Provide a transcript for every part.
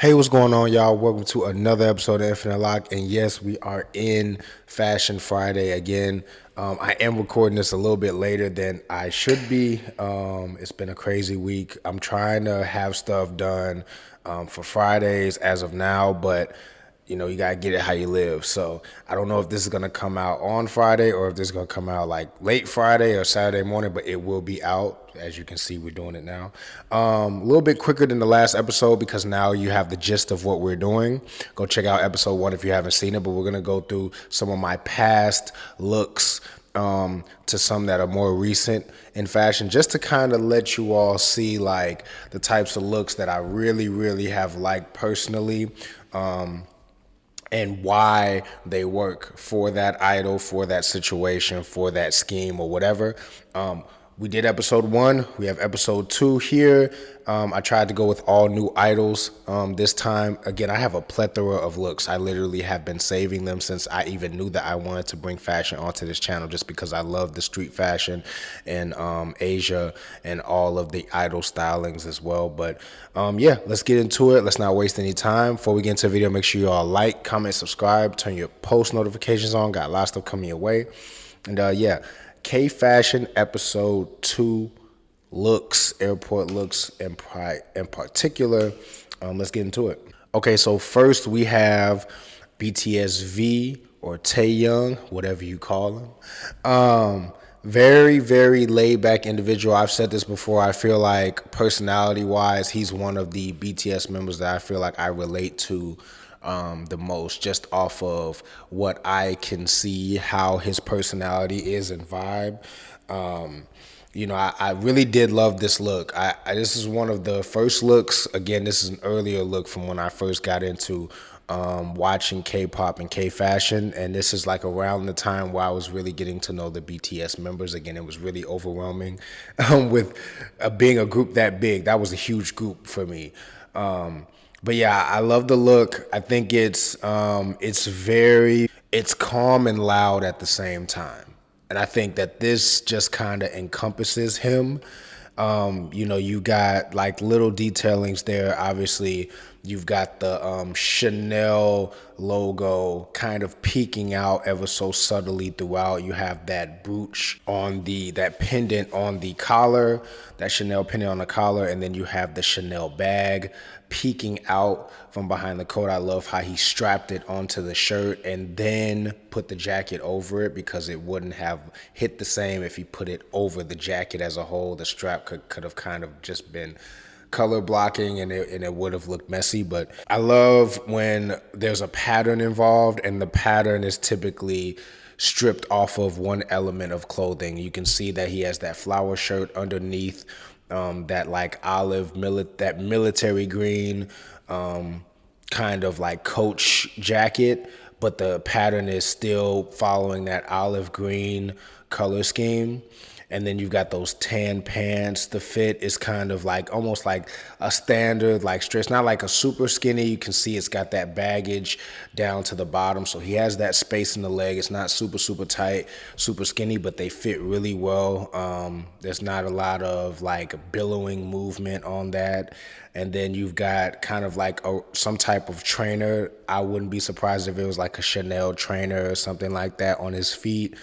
Hey, what's going on, y'all? Welcome to another episode of Infinite Lock. And yes, we are in Fashion Friday again. I am recording this a little bit later than I should be. It's been a crazy week. I'm trying to have stuff done for Fridays as of now, but you gotta get it how you live. So I don't know if this is gonna come out on Friday or if this is gonna come out like late Friday or Saturday morning, but it will be out. As you can see, we're doing it now. A little bit quicker than the last episode because now you have the gist of what we're doing. Go check out episode 1 if you haven't seen it, but we're gonna go through some of my past looks to some that are more recent in fashion, just to kind of let you all see like the types of looks that I really have liked personally. And why they work for that idol, for that situation, for that scheme or whatever. We did episode 1. We have episode 2 here. I tried to go with all new idols this time. Again, I have a plethora of looks. I literally have been saving them since I even knew that I wanted to bring fashion onto this channel, just because I love the street fashion in Asia and all of the idol stylings as well. But yeah, let's get into it. Let's not waste any time. Before we get into the video, make sure you all like, comment, subscribe, turn your post notifications on. Got a lot of stuff coming your way. And yeah, K Fashion episode 2 looks, airport looks in particular. Let's get into it. Okay, so first we have BTS V or Taeyoung, whatever you call him. Very laid back individual. I've said this before. I feel like personality wise, he's one of the BTS members that I feel like I relate to the most, just off of what I can see how his personality is and vibe. I really did love this look. This is one of the first looks. Again, this is an earlier look from when I first got into watching K-pop and K-fashion, and this is like around the time where I was really getting to know the BTS members. Again, it was really overwhelming with being a group that big. That was a huge group for me. But yeah, I love the look. I think it's calm and loud at the same time. And I think that this just kind of encompasses him. You got like little detailings there. Obviously, you've got the Chanel logo kind of peeking out ever so subtly throughout. You have that brooch on that pendant on the collar, that Chanel pendant on the collar, and then you have the Chanel bag peeking out from behind the coat. I love how he strapped it onto the shirt and then put the jacket over it, because it wouldn't have hit the same if he put it over the jacket as a whole. The strap could have kind of just been color blocking and it would have looked messy. But I love when there's a pattern involved and the pattern is typically stripped off of one element of clothing. You can see that he has that flower shirt underneath, that like that military green kind of like coach jacket, but the pattern is still following that olive green color scheme. And then you've got those tan pants. The fit is kind of like almost like a standard like stretch, not like a super skinny. You can see it's got that baggage down to the bottom, so he has that space in the leg. It's not super tight, super skinny, but they fit really well. There's not a lot of like billowing movement on that. And then you've got kind of like some type of trainer. I wouldn't be surprised if it was like a Chanel trainer or something like that on his feet.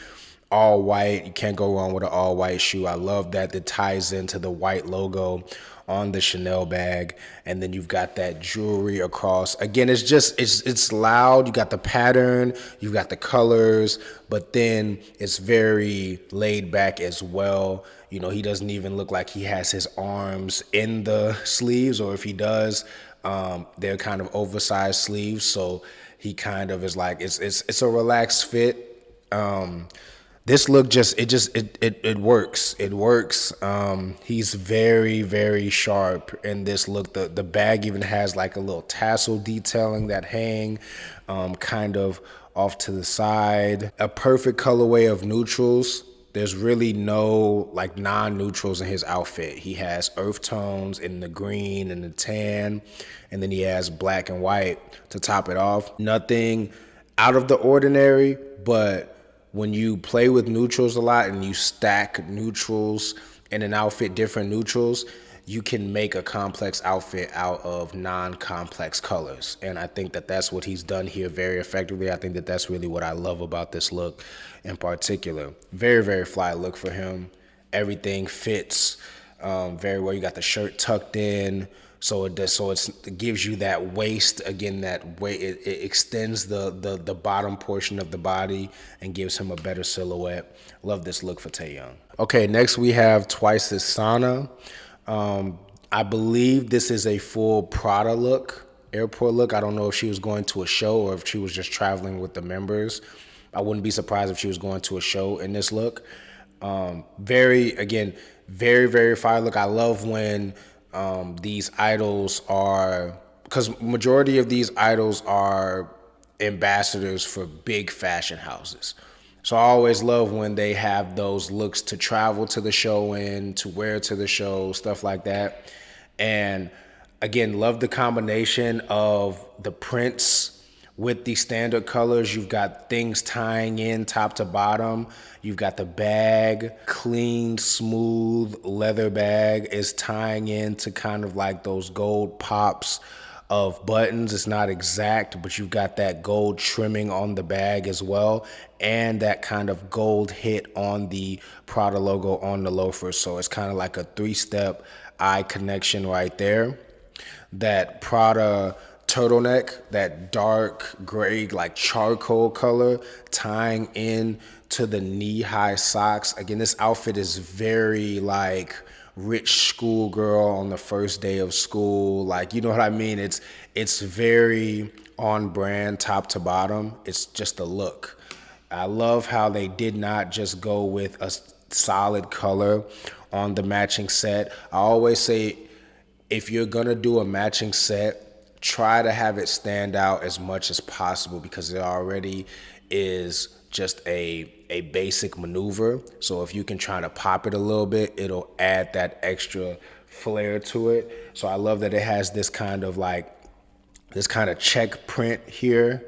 All white. You can't go wrong with an all white shoe. I love that ties into the white logo on the Chanel bag. And then you've got that jewelry across. Again, it's loud. You got the pattern, you've got the colors, but then it's very laid back as well. He doesn't even look like he has his arms in the sleeves, or if he does, they're kind of oversized sleeves. So he kind of is like, it's a relaxed fit. This look it works. It works. He's very sharp in this look. The bag even has like a little tassel detailing that hang kind of off to the side. A perfect colorway of neutrals. There's really no like non-neutrals in his outfit. He has earth tones in the green and the tan, and then he has black and white to top it off. Nothing out of the ordinary, but when you play with neutrals a lot and you stack neutrals in an outfit, different neutrals, you can make a complex outfit out of non-complex colors. And I think that that's what he's done here very effectively. I think that that's really what I love about this look in particular. Very, very fly look for him. Everything fits very well. You got the shirt tucked in, so it gives you that waist again. That way it extends the bottom portion of the body and gives him a better silhouette. Love this look for Taeyoung. Okay, next we have Twice as Sana. I believe this is a full Prada look, airport look. I don't know if she was going to a show or if she was just traveling with the members. I wouldn't be surprised if she was going to a show in this look. Very, very fire look. I love when these idols are, because majority of these idols are ambassadors for big fashion houses. So I always love when they have those looks to travel to the show in, to wear to the show, stuff like that. And again, love the combination of the prints with the standard colors. You've got things tying in top to bottom. You've got the bag, clean, smooth leather bag is tying into kind of like those gold pops of buttons. It's not exact, but you've got that gold trimming on the bag as well, and that kind of gold hit on the Prada logo on the loafers. So it's kind of like a three-step eye connection right there. That Prada turtleneck, that dark gray, like charcoal color, tying in to the knee-high socks. Again, this outfit is very like rich schoolgirl on the first day of school. Like, you know what I mean? It's very on brand top to bottom. It's just a look. I love how they did not just go with a solid color on the matching set. I always say, if you're gonna do a matching set, try to have it stand out as much as possible, because it already is just a basic maneuver. So if you can try to pop it a little bit, it'll add that extra flair to it. So I love that it has this kind of check print here,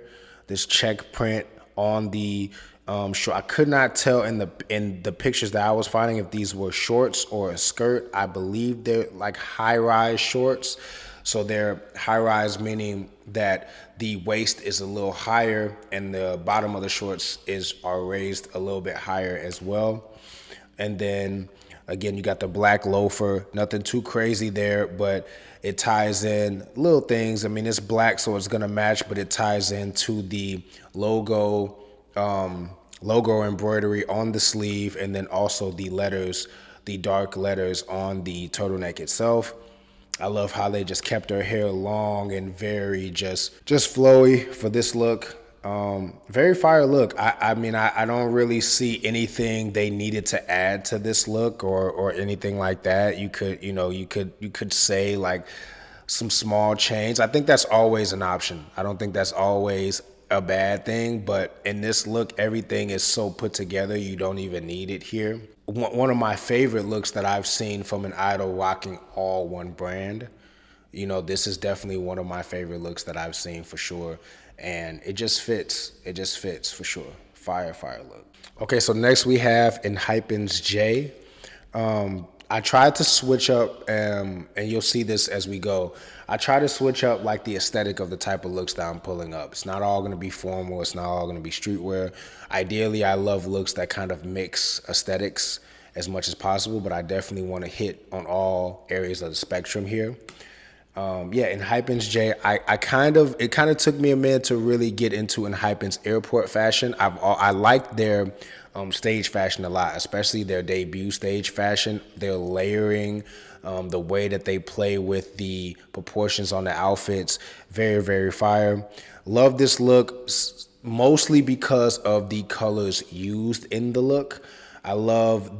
this check print on the short. I could not tell in the pictures that I was finding if these were shorts or a skirt. I believe they're like high-rise shorts. So they're high-rise, meaning that the waist is a little higher and the bottom of the shorts are raised a little bit higher as well. And then again, you got the black loafer, nothing too crazy there, but it ties in little things. I mean, it's black, so it's gonna match, but it ties into the logo embroidery on the sleeve, and then also the letters, the dark letters on the turtleneck itself. I love how they just kept her hair long and very just flowy for this look. Very fire look. I mean, I don't really see anything they needed to add to this look or anything like that. You could say like some small change. I think that's always an option. I don't think that's always a bad thing, but in this look, everything is so put together, you don't even need it here. One of my favorite looks that I've seen from an idol rocking all one brand, this is definitely one of my favorite looks that I've seen for sure. And it just fits for sure. Fire look. Okay, so next we have Enhypen's J. I tried to switch up, and you'll see this as we go. I try to switch up like the aesthetic of the type of looks that I'm pulling up. It's not all gonna be formal. It's not all gonna be streetwear. Ideally, I love looks that kind of mix aesthetics as much as possible, but I definitely want to hit on all areas of the spectrum here. Enhypen's J. It kind of took me a minute to really get into Enhypen's airport fashion. I liked their stage fashion a lot, especially their debut stage fashion. Their layering, the way that they play with the proportions on the outfits, very, very fire. Love this look mostly because of the colors used in the look. I love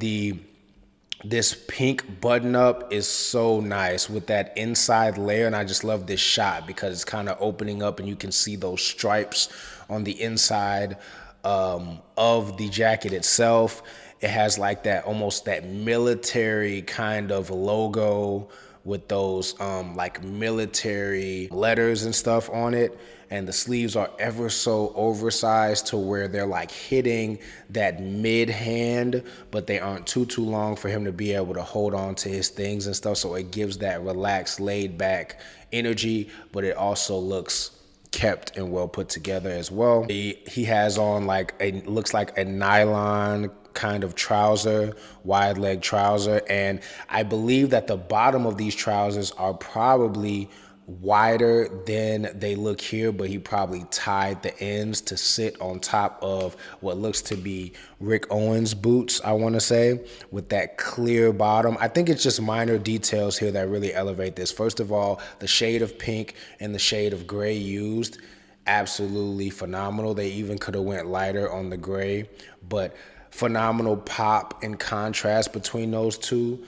this pink button up is so nice with that inside layer, and I just love this shot because it's kind of opening up and you can see those stripes on the inside of the jacket itself. It has like that almost that military kind of logo with those like military letters and stuff on it. And the sleeves are ever so oversized to where they're like hitting that mid hand, but they aren't too long for him to be able to hold on to his things and stuff. So it gives that relaxed, laid back energy, but it also looks kept and well put together as well. He has on like looks like a nylon kind of trouser, wide leg trouser, and I believe that the bottom of these trousers are probably wider than they look here, but he probably tied the ends to sit on top of what looks to be Rick Owens boots, I want to say, with that clear bottom. I think it's just minor details here that really elevate this. First of all, the shade of pink and the shade of gray used, absolutely phenomenal. They even could have went lighter on the gray, but phenomenal pop and contrast between those two.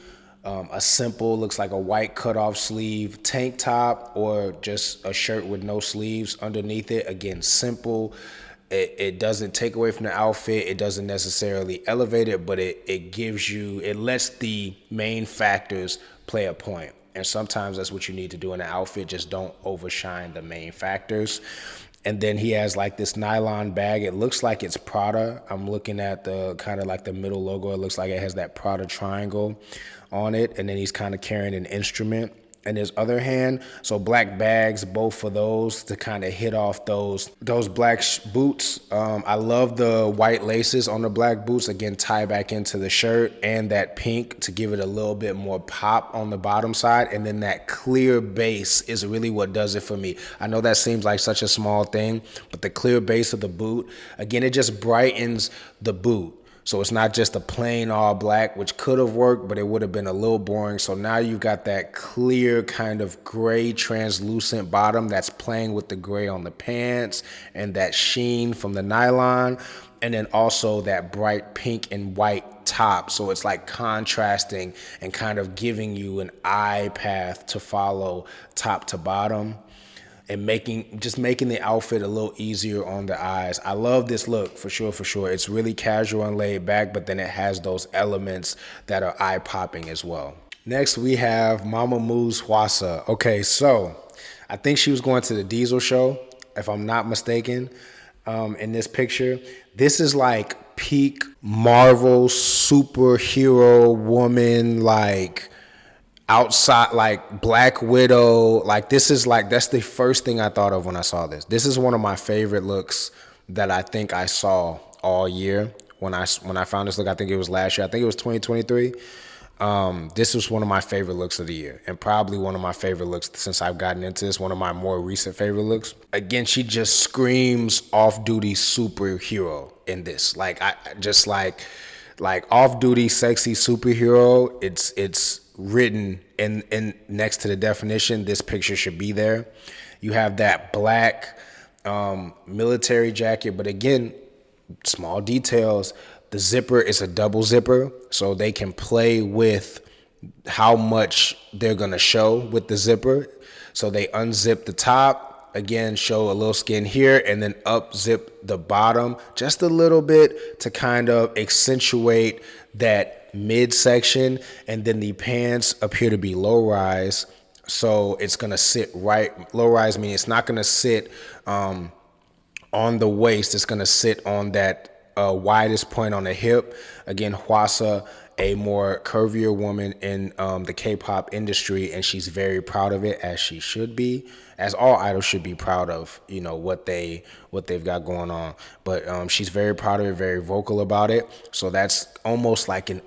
A simple, looks like a white cutoff sleeve tank top or just a shirt with no sleeves underneath it. Again, simple. It doesn't take away from the outfit. It doesn't necessarily elevate it, but it gives you, it lets the main factors play a point. And sometimes that's what you need to do in an outfit. Just don't overshine the main factors. And then he has like this nylon bag. It looks like it's Prada. I'm looking at the kind of like the middle logo. It looks like it has that Prada triangle on it. And then he's kind of carrying an instrument in his other hand. So black bags, both for those to kind of hit off those black boots. I love the white laces on the black boots. Again, tie back into the shirt, and that pink to give it a little bit more pop on the bottom side. And then that clear base is really what does it for me. I know that seems like such a small thing, but the clear base of the boot, again, it just brightens the boot. So it's not just a plain all black, which could have worked, but it would have been a little boring. So now you've got that clear kind of gray translucent bottom that's playing with the gray on the pants and that sheen from the nylon. And then also that bright pink and white top. So it's like contrasting and kind of giving you an eye path to follow top to bottom, and making the outfit a little easier on the eyes. I love this look for sure. It's really casual and laid back, but then it has those elements that are eye-popping as well. Next, we have Mamamoo's Hwasa. Okay, so I think she was going to the Diesel show, if I'm not mistaken, in this picture. This is like peak Marvel superhero woman, like outside, like Black Widow. Like this is like, that's the first thing I thought of when I saw this. This is one of my favorite looks that I think I saw all year. When I found this look, I think it was last year. I think it was 2023. This was one of my favorite looks of the year, and probably one of my favorite looks since I've gotten into this, one of my more recent favorite looks. Again, she just screams off-duty superhero in this. Like, I just like off-duty sexy superhero. It's written in next to the definition. This picture should be there. You have that black military jacket, but again, small details. The zipper is a double zipper, so they can play with how much they're gonna show with the zipper. So they unzip the top, again, show a little skin here, and then up zip the bottom just a little bit to kind of accentuate that midsection. And then the pants appear to be low rise, so it's gonna sit right. Low rise meaning it's not gonna sit on the waist, it's gonna sit on that widest point on the hip. Again, Hwasa, a more curvier woman in the K-pop industry, and she's very proud of it, as she should be, as all idols should be proud of, you know, what they've got going on. But she's very proud of it, very vocal about it. So that's almost like an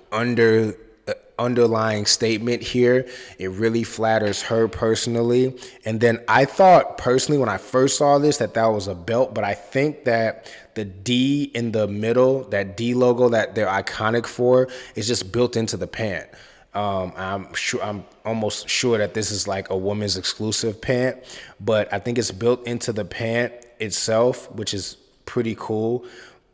underlying statement here. It really flatters her personally. And then I thought personally when I first saw this that was a belt, but I think that the D in the middle, that D logo that they're iconic for, is just built into the pant. I'm almost sure that this is like a woman's exclusive pant, but I think it's built into the pant itself, which is pretty cool.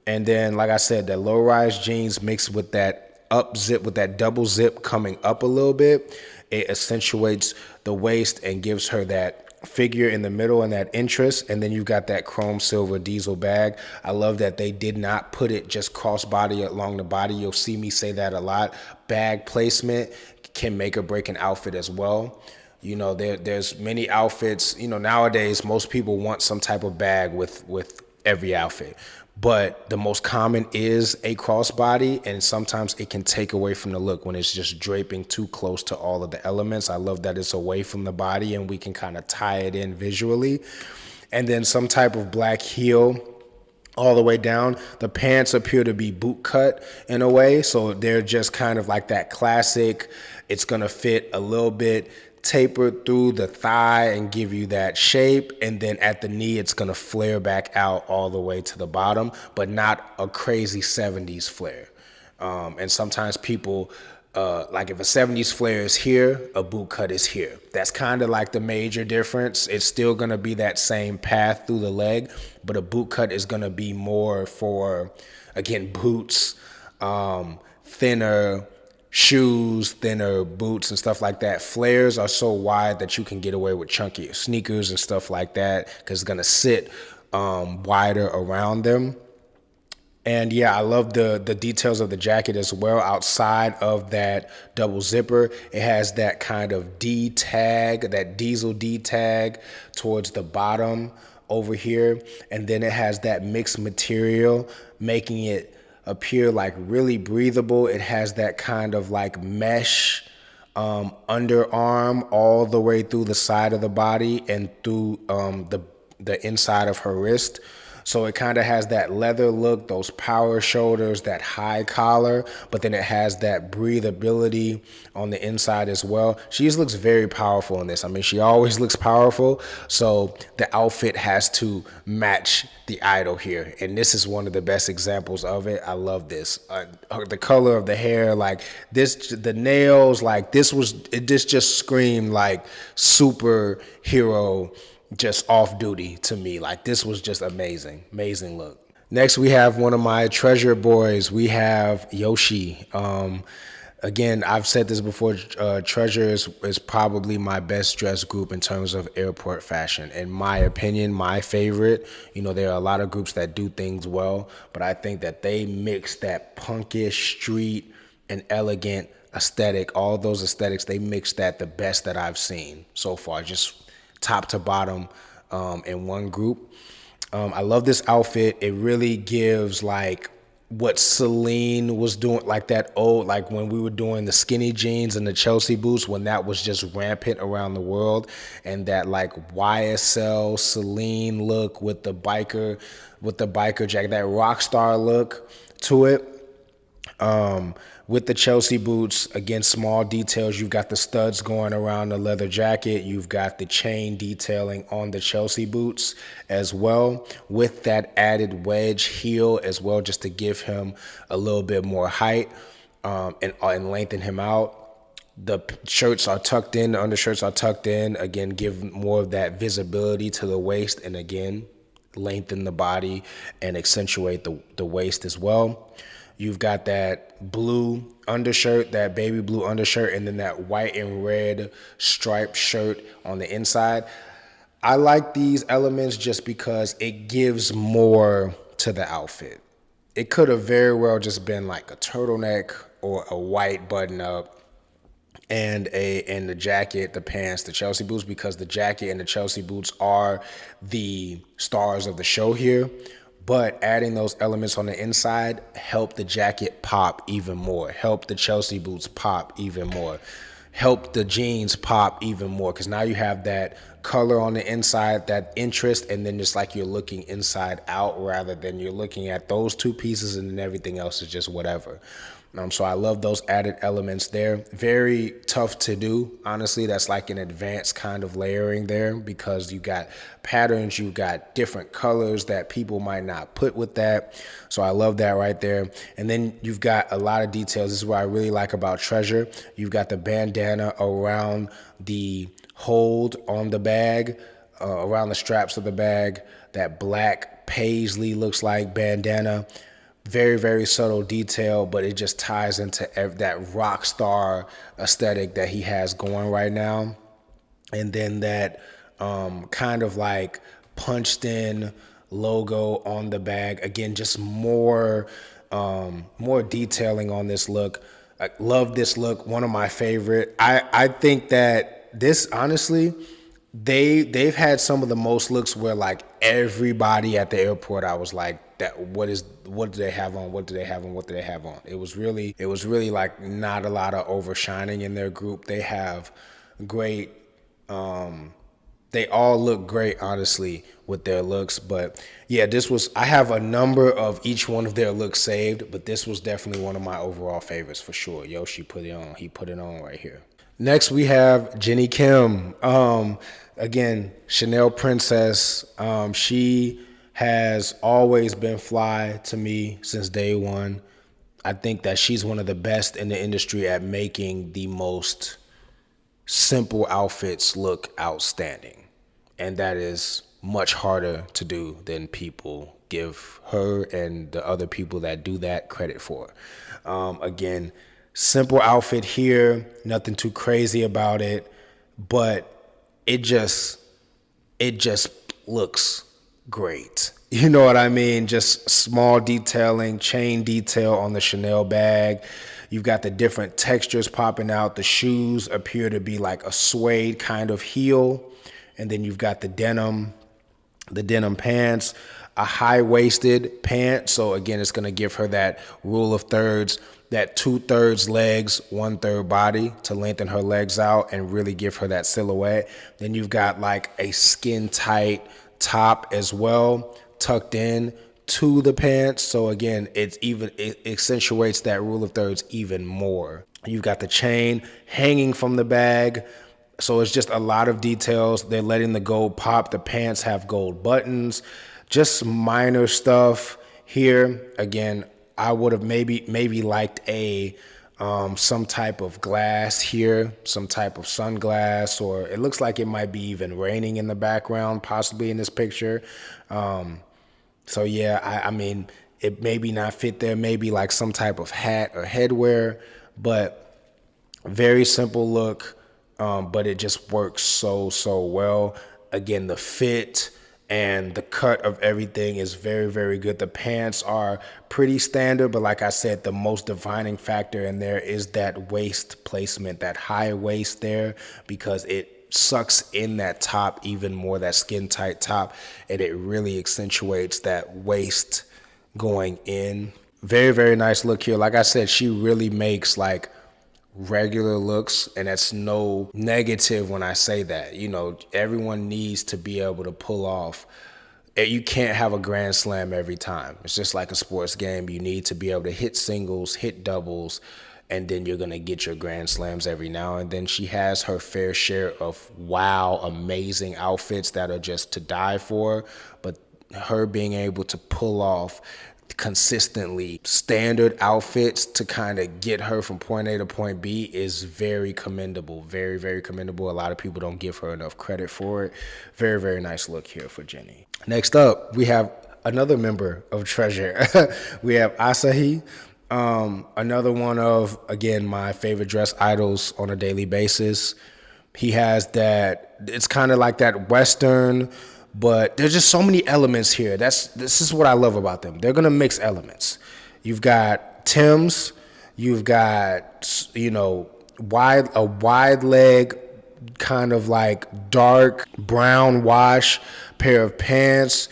And then, like I said, the low-rise jeans mixed with that up zip, with that double zip coming up a little bit, it accentuates the waist and gives her that figure in the middle and that interest. And then you've got that chrome silver diesel bag. I love that they did not put it just cross body along the body. You'll see me say that a lot. Bag placement can make or break an outfit as well. You know, there's many outfits. You know, nowadays most people want some type of bag with every outfit, but the most common is a crossbody, and sometimes it can take away from the look when it's just draping too close to all of the elements. I love that it's away from the body and we can kind of tie it in visually. And then some type of black heel all the way down. The pants appear to be boot cut in a way, so they're just kind of like that classic, it's gonna fit a little bit tapered through the thigh and give you that shape, and then at the knee it's gonna flare back out all the way to the bottom, but not a crazy 70s flare. And sometimes people like if a 70s flare is here, a boot cut is here. That's kind of like the major difference. It's still going to be that same path through the leg, but a boot cut is going to be more for, again, boots, thinner shoes, thinner boots and stuff like that. Flares are so wide that you can get away with chunkier sneakers and stuff like that because it's going to sit wider around them. And yeah, I love the details of the jacket as well. Outside of that double zipper, it has that kind of D tag, that diesel D tag towards the bottom over here. And then it has that mixed material, making it appear like really breathable. It has that kind of like mesh underarm all the way through the side of the body and through the inside of her wrist. So it kind of has that leather look, those power shoulders, that high collar, but then it has that breathability on the inside as well. She just looks very powerful in this. I mean, she always looks powerful, so the outfit has to match the idol here. And this is one of the best examples of it. I love this. The color of the hair, like this, the nails, like this just screamed like superhero, just off duty to me. Like this was just amazing look. Next we have one of my treasure boys. We have Yoshi. Again, I've said this before, Treasure is probably my best dressed group in terms of airport fashion. In my opinion, my favorite. You know, there are a lot of groups that do things well, but I think that they mix that punkish, street, and elegant aesthetic, all those aesthetics, they mix that the best that I've seen so far. Just top to bottom in one group. I love this outfit. It really gives like what Celine was doing, like that old, like when we were doing the skinny jeans and the Chelsea boots, when that was just rampant around the world, and that like YSL Celine look with the biker jacket, that rock star look to it. With the Chelsea boots, again, small details. You've got the studs going around the leather jacket. You've got the chain detailing on the Chelsea boots as well, with that added wedge heel as well, just to give him a little bit more height and lengthen him out. The shirts are tucked in, the undershirts are tucked in. Again, give more of that visibility to the waist, and again, lengthen the body and accentuate the waist as well. You've got that blue undershirt, that baby blue undershirt, and then that white and red striped shirt on the inside. I like these elements just because it gives more to the outfit. It could have very well just been like a turtleneck or a white button up and the jacket, the pants, the Chelsea boots, because the jacket and the Chelsea boots are the stars of the show here. But adding those elements on the inside help the jacket pop even more, help the Chelsea boots pop even more, help the jeans pop even more, because now you have that color on the inside, that interest, and then just like you're looking inside out rather than you're looking at those two pieces and then everything else is just whatever. So I love those added elements there. Very tough to do, honestly. That's like an advanced kind of layering there, because you got patterns, you got different colors that people might not put with that. So I love that right there. And then you've got a lot of details. This is what I really like about Treasure. You've got the bandana around the hold on the bag, around the straps of the bag. That black paisley looks like bandana. Very, very subtle detail, but it just ties into that rock star aesthetic that he has going right now. And then that kind of like punched in logo on the bag. Again, just more detailing on this look. I love this look. One of my favorite. I think that this, honestly, they've had some of the most looks where like everybody at the airport, I was like, that what do they have on? What do they have on? What do they have on? It was really like not a lot of overshining in their group. They have great they all look great, honestly, with their looks. But yeah, I have a number of each one of their looks saved, but this was definitely one of my overall favorites for sure. Yoshi put it on. He put it on right here. Next, we have Jennie Kim. Again, Chanel Princess. She has always been fly to me since day one. I think that she's one of the best in the industry at making the most simple outfits look outstanding. And that is much harder to do than people give her and the other people that do that credit for. Again, simple outfit here, nothing too crazy about it, but it just looks great. You know what I mean? Just small detailing, chain detail on the Chanel bag. You've got the different textures popping out. The shoes appear to be like a suede kind of heel. And then you've got the denim pants, a high-waisted pant. So again, it's going to give her that rule of thirds, that 2/3 legs, 1/3 body to lengthen her legs out and really give her that silhouette. Then you've got like a skin-tight top as well, tucked in to the pants. So again, it accentuates that rule of thirds even more. You've got the chain hanging from the bag. So it's just a lot of details. They're letting the gold pop. The pants have gold buttons, just minor stuff here. Again, I would have maybe liked some type of glass here, some type of sunglass, or it looks like it might be even raining in the background, possibly in this picture. So yeah, I mean, it maybe not fit there, maybe like some type of hat or headwear, but very simple look. But it just works so well. Again, the fit and the cut of everything is very, very good. The pants are pretty standard, but like I said, the most defining factor in there is that waist placement, that high waist there, because it sucks in that top even more, that skin tight top, and it really accentuates that waist going in. Very, very nice look here. Like I said, she really makes like regular looks, and that's no negative when I say that. You know, everyone needs to be able to pull off. You can't have a grand slam every time. It's just like a sports game. You need to be able to hit singles, hit doubles, and then you're gonna get your grand slams every now and then. She has her fair share of wow, amazing outfits that are just to die for, but her being able to pull off consistently standard outfits to kind of get her from point A to point B is very commendable. Very, very commendable. A lot of people don't give her enough credit for it. Very, very nice look here for Jennie. Next up, we have another member of Treasure. We have Asahi. Another one of, again, my favorite dress idols on a daily basis. He has that, it's kind of like that Western, but there's just so many elements here. This is what I love about them. They're gonna mix elements. You've got Timbs, you've got, you know, a wide leg, kind of like dark brown wash pair of pants,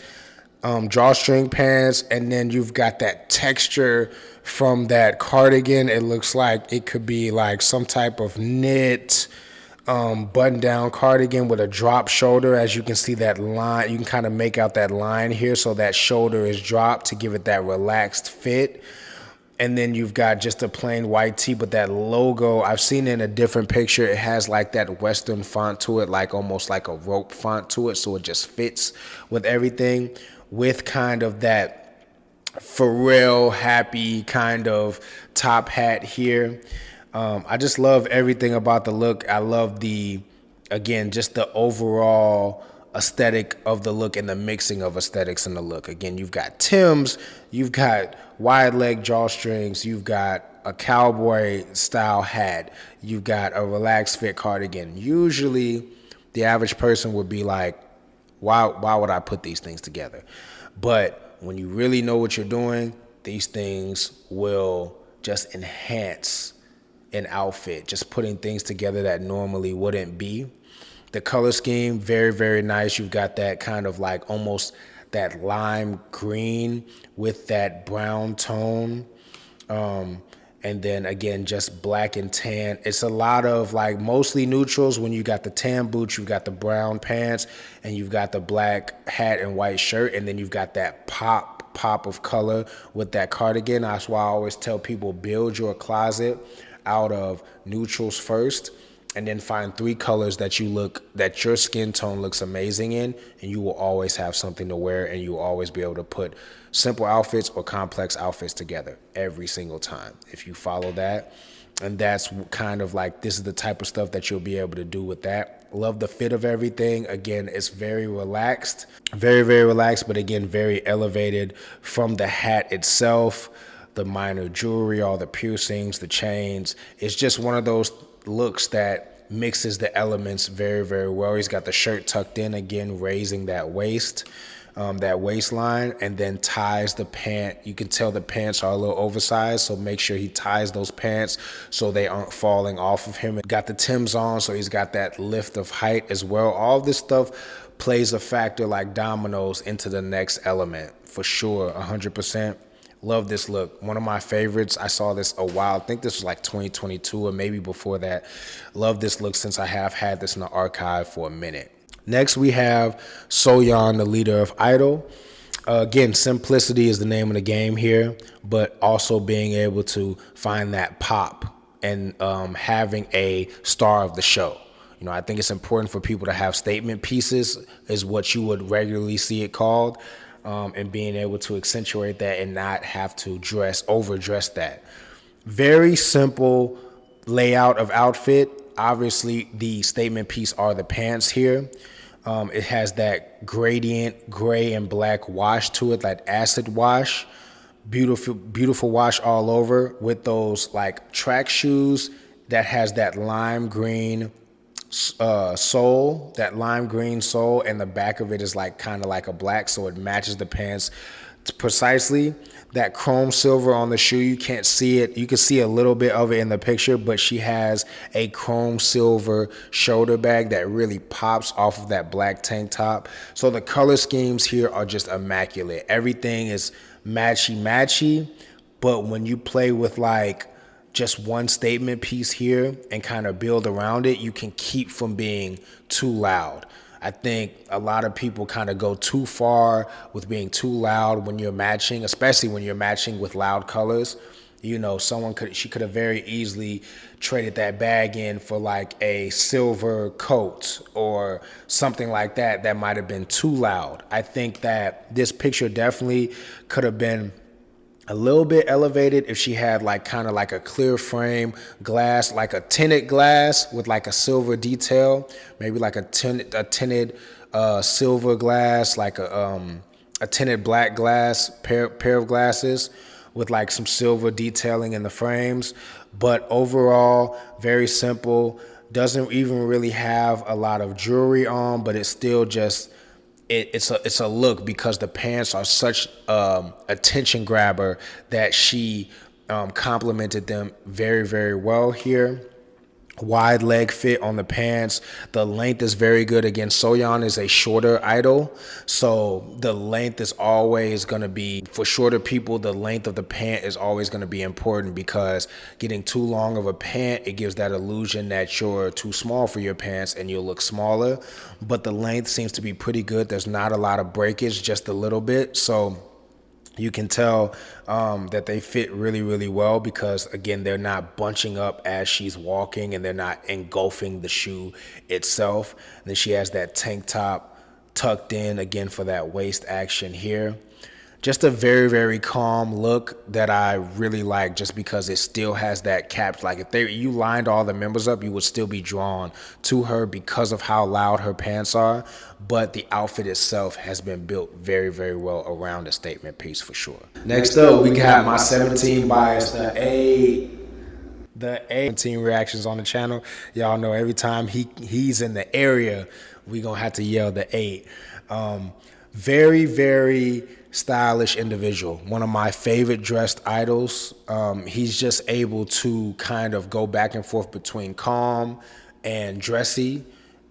drawstring pants, and then you've got that texture from that cardigan. It looks like it could be like some type of knit button-down cardigan with a drop shoulder. As you can see that line, you can kind of make out that line here, so that shoulder is dropped to give it that relaxed fit. And then you've got just a plain white tee, but that logo, I've seen it in a different picture. It has like that Western font to it, like almost like a rope font to it, so it just fits with everything, with kind of that Pharrell happy kind of top hat here. I just love everything about the look. I love again, just the overall aesthetic of the look and the mixing of aesthetics in the look. Again, you've got Timbs, you've got wide leg drawstrings, you've got a cowboy style hat, you've got a relaxed fit cardigan. Usually the average person would be like, why would I put these things together? But when you really know what you're doing, these things will just enhance an outfit, just putting things together that normally wouldn't be. The color scheme, very, very nice. You've got that kind of like almost that lime green with that brown tone. And then again, just black and tan. It's a lot of like mostly neutrals. When you got the tan boots, you've got the brown pants, and you've got the black hat and white shirt, and then you've got that pop of color with that cardigan. That's why I always tell people, build your closet out of neutrals first, and then find 3 colors that your skin tone looks amazing in, and you will always have something to wear, and you will always be able to put simple outfits or complex outfits together every single time if you follow that. And that's kind of like, this is the type of stuff that you'll be able to do with that. Love the fit of everything. Again, it's very relaxed, very, very relaxed, but again, very elevated from the hat itself, the minor jewelry, all the piercings, the chains. It's just one of those looks that mixes the elements very, very well. He's got the shirt tucked in, again, raising that waist, that waistline, and then ties the pant. You can tell the pants are a little oversized, so make sure he ties those pants so they aren't falling off of him. Got the Timbs on, so he's got that lift of height as well. All this stuff plays a factor like dominoes into the next element, for sure, 100%. Love this look. One of my favorites. I saw this a while. I think this was like 2022 or maybe before that. Love this look since I have had this in the archive for a minute. Next, we have Soyeon, the leader of Idol. Again, simplicity is the name of the game here, but also being able to find that pop and having a star of the show. You know, I think it's important for people to have statement pieces, is what you would regularly see it called, and being able to accentuate that and not have to overdress that. Very simple layout of outfit. Obviously, the statement piece are the pants here. It has that gradient gray and black wash to it, like acid wash. Beautiful wash all over, with those like track shoes that has that lime green sole, and the back of it is like kind of like a black, so it matches the pants precisely. That chrome silver on the shoe, you can't see it. You can see a little bit of it in the picture, but she has a chrome silver shoulder bag that really pops off of that black tank top. So the color schemes here are just immaculate. Everything is matchy, but when you play with like just one statement piece here and kind of build around it, you can keep from being too loud. I think a lot of people kind of go too far with being too loud when you're matching, especially when you're matching with loud colors. You know, she could have very easily traded that bag in for like a silver coat or something like that that might have been too loud. I think that this picture definitely could have been a little bit elevated if she had like kind of like a clear frame glass, like a tinted glass with like a silver detail, maybe like a tinted silver glass, like a tinted black glass, pair of glasses with like some silver detailing in the frames. But overall, very simple. Doesn't even really have a lot of jewelry on, but it's still just it's a look, because the pants are such attention grabber that she complemented them very, very well here. Wide leg fit on the pants. The length is very good. Again, Soyeon is a shorter idol, so the length is always going to be, for shorter people, the length of the pant is always going to be important, because getting too long of a pant, it gives that illusion that you're too small for your pants and you'll look smaller. But the length seems to be pretty good. There's not a lot of breakage, just a little bit. So you can tell that they fit really, really well, because, again, they're not bunching up as she's walking and they're not engulfing the shoe itself. And then she has that tank top tucked in, again, for that waist action here. Just a very, very calm look that I really like, just because it still has that cap. Like if you lined all the members up, you would still be drawn to her because of how loud her pants are. But the outfit itself has been built very, very well around a statement piece, for sure. Next up, we got my 17 bias, the 8. The 8 reactions on the channel. Y'all know every time he's in the area, we gonna have to yell the 8. Very, very stylish individual. One of my favorite dressed idols. He's just able to kind of go back and forth between calm and dressy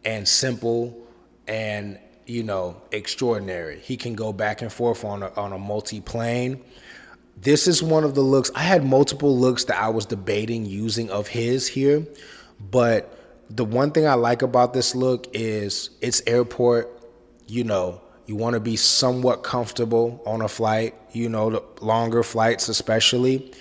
and simple and, you know, extraordinary. He can go back and forth on a multi-plane. This is one of the looks. I had multiple looks that I was debating using of his here, but the one thing I like about this look is it's airport. You know, you want to be somewhat comfortable on a flight, you know, the longer flights especially.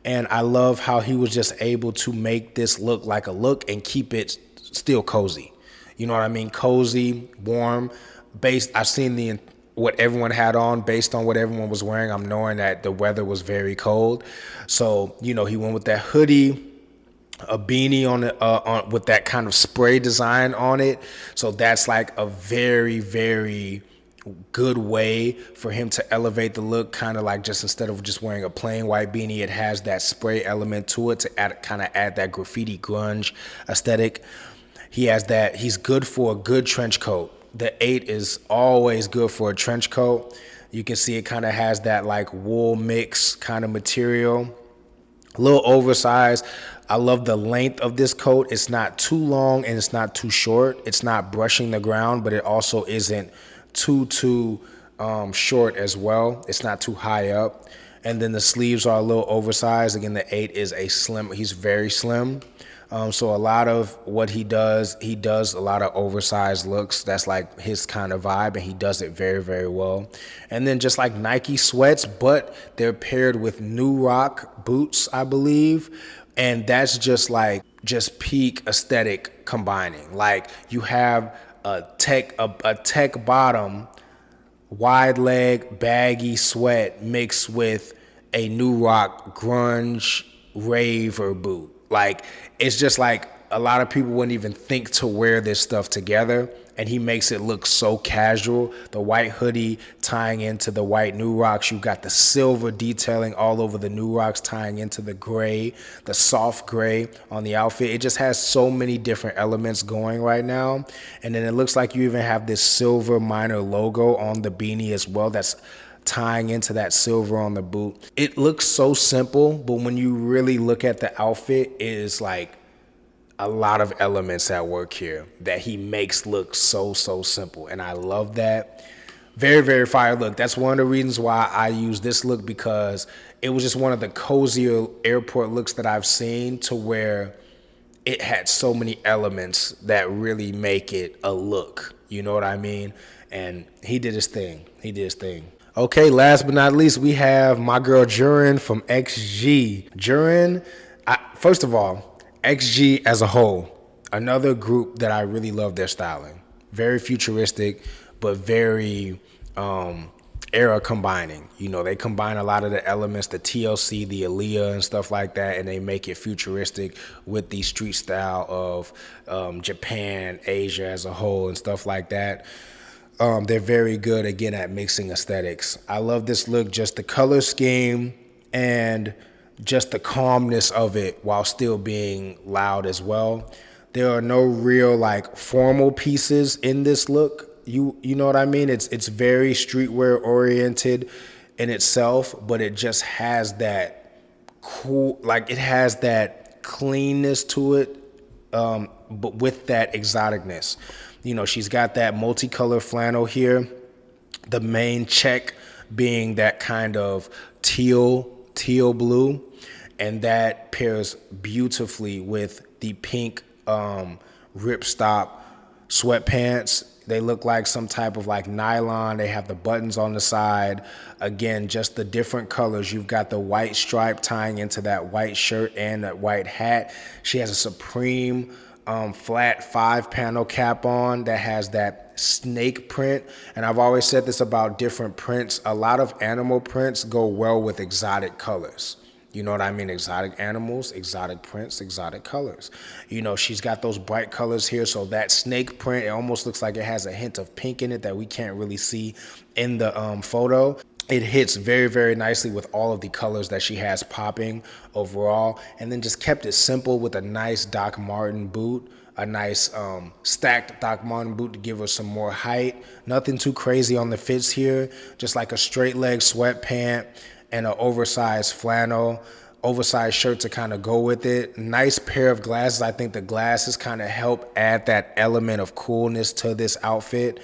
And I love how he was just able to make this look like a look and keep it still cozy. You know what I mean? Cozy, warm, based. I've seen what everyone had on based on what everyone was wearing. I'm knowing that the weather was very cold. So, you know, he went with that hoodie, a beanie on with that kind of spray design on it. So that's like a very, very good way for him to elevate the look, kind of like just instead of just wearing a plain white beanie, it has that spray element to it to add that graffiti grunge aesthetic. He has that. He's good for a good trench coat. The 8 is always good for a trench coat. You can see it kind of has that like wool mix kind of material. A little oversized. I love the length of this coat. It's not too long and it's not too short. It's not brushing the ground, but it also isn't too short as well. It's not too high up. And then the sleeves are a little oversized. Again, the 8 is a slim. He's very slim. So a lot of what he does a lot of oversized looks. That's like his kind of vibe, and he does it very, very well. And then just like Nike sweats, but they're paired with New Rock boots, I believe. And that's just peak aesthetic combining. Like you have a tech bottom, wide leg, baggy sweat mixed with a New Rock grunge raver boot. Like, it's just like a lot of people wouldn't even think to wear this stuff together, and he makes it look so casual. The white hoodie tying into the white New Rocks. You've got the silver detailing all over the New Rocks tying into the gray, the soft gray on the outfit. It just has so many different elements going right now. And then it looks like you even have this silver minor logo on the beanie as well that's tying into that silver on the boot. It looks so simple, but when you really look at the outfit, it is like a lot of elements at work here that he makes look so simple, and I love that. Very, very fire look. That's one of the reasons why I use this look, because it was just one of the cozier airport looks that I've seen, to where it had so many elements that really make it a look. You know what I mean? And he did his thing. Okay, last but not least, we have my girl Jiren from XG. Jiren, first of all, XG as a whole, another group that I really love their styling. Very futuristic, but very era combining. You know, they combine a lot of the elements, the TLC, the Aaliyah and stuff like that, and they make it futuristic with the street style of Japan, Asia as a whole and stuff like that. They're very good, again, at mixing aesthetics. I love this look, just the color scheme and just the calmness of it while still being loud as well. There are no real like formal pieces in this look. You know what I mean? It's very streetwear oriented in itself, but it just has that cool, like it has that cleanness to it, but with that exoticness. You know, she's got that multicolor flannel here. The main check being that kind of teal blue, and that pairs beautifully with the pink ripstop sweatpants. They look like some type of like nylon. They have the buttons on the side. Again, just the different colors. You've got the white stripe tying into that white shirt and that white hat. She has a Supreme flat 5-panel cap on that has that snake print. And I've always said this about different prints. A lot of animal prints go well with exotic colors. You know what I mean? Exotic animals, exotic prints, exotic colors. You know, she's got those bright colors here. So that snake print, it almost looks like it has a hint of pink in it that we can't really see in the photo. It hits very, very nicely with all of the colors that she has popping overall. And then just kept it simple with a nice Doc Marten boot. a nice stacked Doc Marten boot to give her some more height. Nothing too crazy on the fits here, just like a straight leg sweatpant and an oversized flannel, oversized shirt to kind of go with it. Nice pair of glasses. I think the glasses kind of help add that element of coolness to this outfit.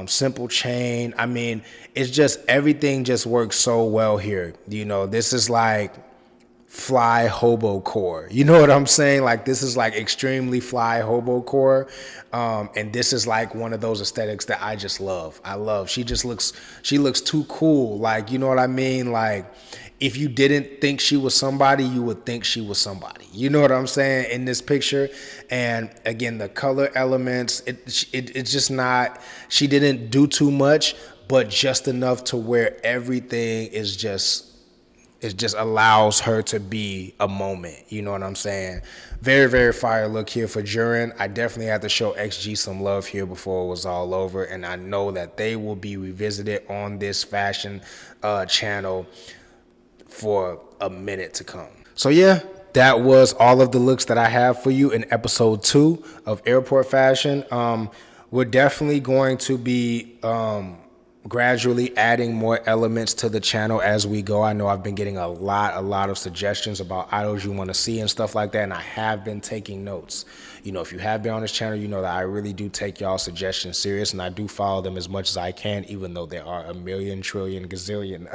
Simple chain. I mean, it's just everything just works so well here. You know, this is like fly hobo core. You know what I'm saying? Like, this is like extremely fly hobo core. And this is like one of those aesthetics that I just love. I love. She looks too cool. Like, you know what I mean? Like, if you didn't think she was somebody, you would think she was somebody. You know what I'm saying in this picture? And again, the color elements, it's just not, she didn't do too much, but just enough to where everything is just, it just allows her to be a moment. You know what I'm saying? Very, very fire look here for Jiren. I definitely have to show XG some love here before it was all over. And I know that they will be revisited on this fashion channel for a minute to come. So yeah, that was all of the looks that I have for you in episode 2 of Airport Fashion. We're definitely going to be gradually adding more elements to the channel as we go. I know I've been getting a lot of suggestions about idols you want to see and stuff like that, and I have been taking notes. You know, if you have been on this channel, you know that I really do take y'all suggestions serious, and I do follow them as much as I can, even though there are a million, trillion, gazillion.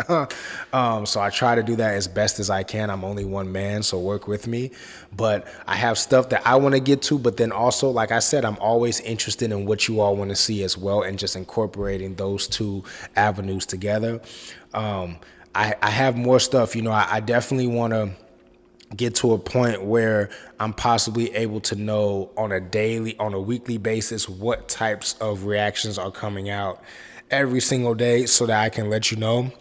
So I try to do that as best as I can. I'm only one man, so work with me. But I have stuff that I want to get to, but then also, like I said, I'm always interested in what you all want to see as well, and just incorporating those two avenues together. I have more stuff. You know, I definitely want to get to a point where I'm possibly able to know on a weekly basis what types of reactions are coming out every single day, so that I can let you know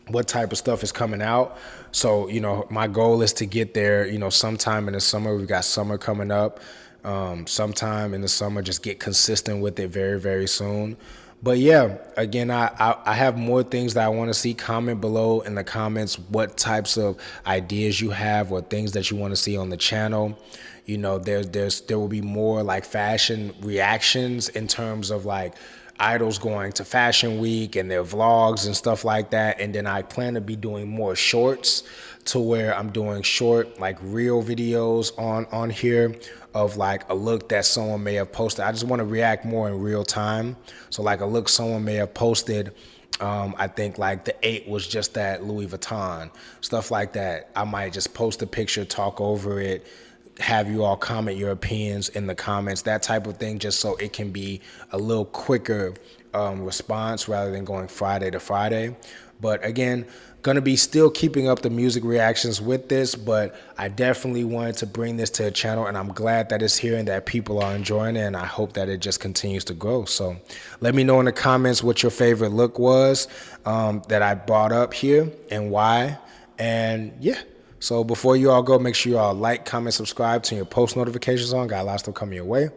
what type of stuff is coming out. So, you know, my goal is to get there, you know, sometime in the summer. We've got summer coming up. Sometime in the summer, just get consistent with it very, very soon. But yeah, again, I have more things that I want to see. Comment below in the comments what types of ideas you have or things that you want to see on the channel. You know, there will be more like fashion reactions in terms of like idols going to Fashion Week and their vlogs and stuff like that. And then I plan to be doing more shorts, to where I'm doing short like reel videos on here of like a look that someone may have posted. I just want to react more in real time. So like a look someone may have posted, I think like the 8 was just that Louis Vuitton, stuff like that. I might just post a picture, talk over it, have you all comment your opinions in the comments, that type of thing, just so it can be a little quicker response rather than going Friday to Friday. But again, gonna be still keeping up the music reactions with this, but I definitely wanted to bring this to the channel, and I'm glad that it's here and that people are enjoying it, and I hope that it just continues to grow. So let me know in the comments what your favorite look was that I brought up here and why. And yeah, so before you all go, make sure you all like, comment, subscribe, turn your post notifications on. Got a lot of stuff coming your way.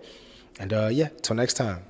And yeah, till next time.